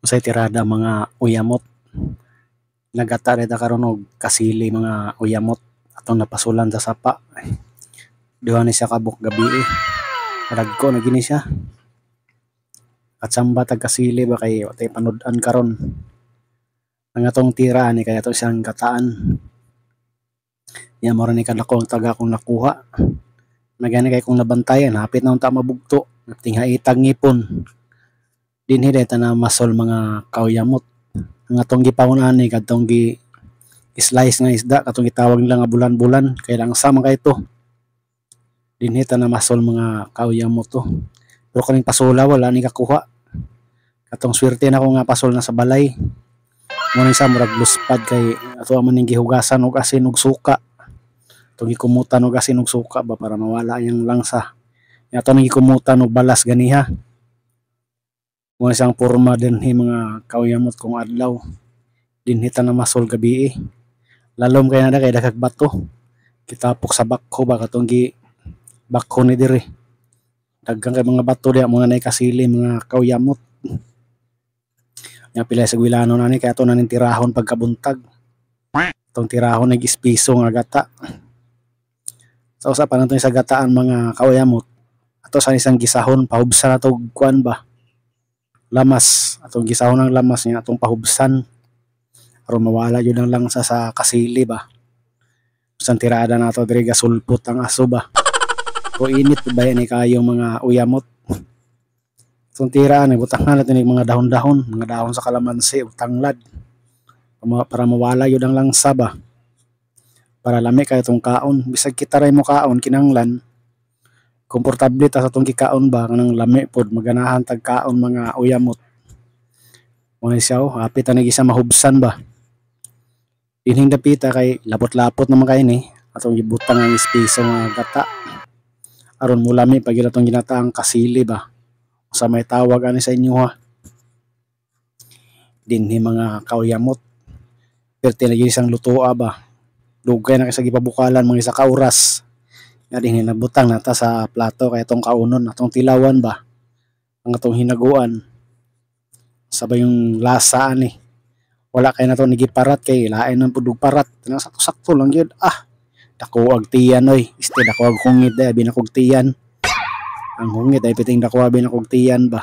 Unsay tirada mga uyamot. Nagata reda karon og kasili mga uyamot atong napasulan sa sapa. Duha ni siya kabuk gabi eh. Dagko na gini siya. At samba tag kasili ba kay watay panud-an karon. Ang atong tira ni kay ato siyang gataan. Ya mo ni kadako ang taga kong nakuha. Nagani kay kung nabantayan hapit na unta mabugto. Tinghaitag ngipon. Dinhi deta na masol mga kauyamot. Ang atong gipawon ani kadtong slice nga isda katong gitawag nila nga bulan-bulan kay lang sama kay ito. Dinhi ta na masol mga kauyamot to. Pero kaning pasula wala ni kakuha. Katong swerte na ko nga pasol na sa balay. Muna sa murag luspad kay ato man ning gihugasan og asin og suka. Atong gikumutan og asin og suka ba para mawala yang langsa. Ato ning gikumutan og balas ganiha. Muna siyang porma dinhi mga kauyamot kung adlaw. Dinhi ta na masol gabi eh. Lalom kay nada kay daghag bato. Kitapok sa bakho ba katong bakho ni diri. Daghan kay mga bato diha mga nay kasili mga kauyamot. Nya pila sa Guilano nani kay ato nanin tirahon pagkabuntag. Tong tirahon nag ispiso nga gata. Sa usa pa nato sa gataan mga kauyamot. Ato sa isang gisahon pahubsan ato kuan ba. Lamas atong gisahon ng lamas niya atong pahubsan aron mawala yun ang langsa sa kasili ba. Bisan tirada nato diri gasulpot ang aso ba. O init ba yan kayo mga uyamot. Itong tiraan butang natin mga dahon-dahon, mga dahon sa kalamansi o tanglad para mawala yun ang langsa ba. Para lami kayo itong kaon. Bisag kita rin mo kaon kinanglan komportable ta sa itong kikaon ba kanang lami pod maganahan tag kaon mga uyamot. Muna siya hapit na nag-isa mahubsan ba. Inhing dapita kay lapot-lapot naman kayo ni atong gibutang ang ispiso nga gata. Aron mulami pag itong ginataang kasili ba. Sa may tawag ani sa inyo ha. Dinhi mga kauyamot. Perti na isang lutoa ba. Lugay na kasi gipabukalan mga isa ka oras. Nga din hinabutang nata sa plato kay itong kaunon atong tilawan ba ang atong hinaguan sabay yung lasa ani wala kay nato nigiparat kay lain ng pudog parat nang sakto-sakto lang yun dako ag tiyan oy iste dako ag hungit day binakog tiyan ang hungit ay piting dako abi nakog tiyan ba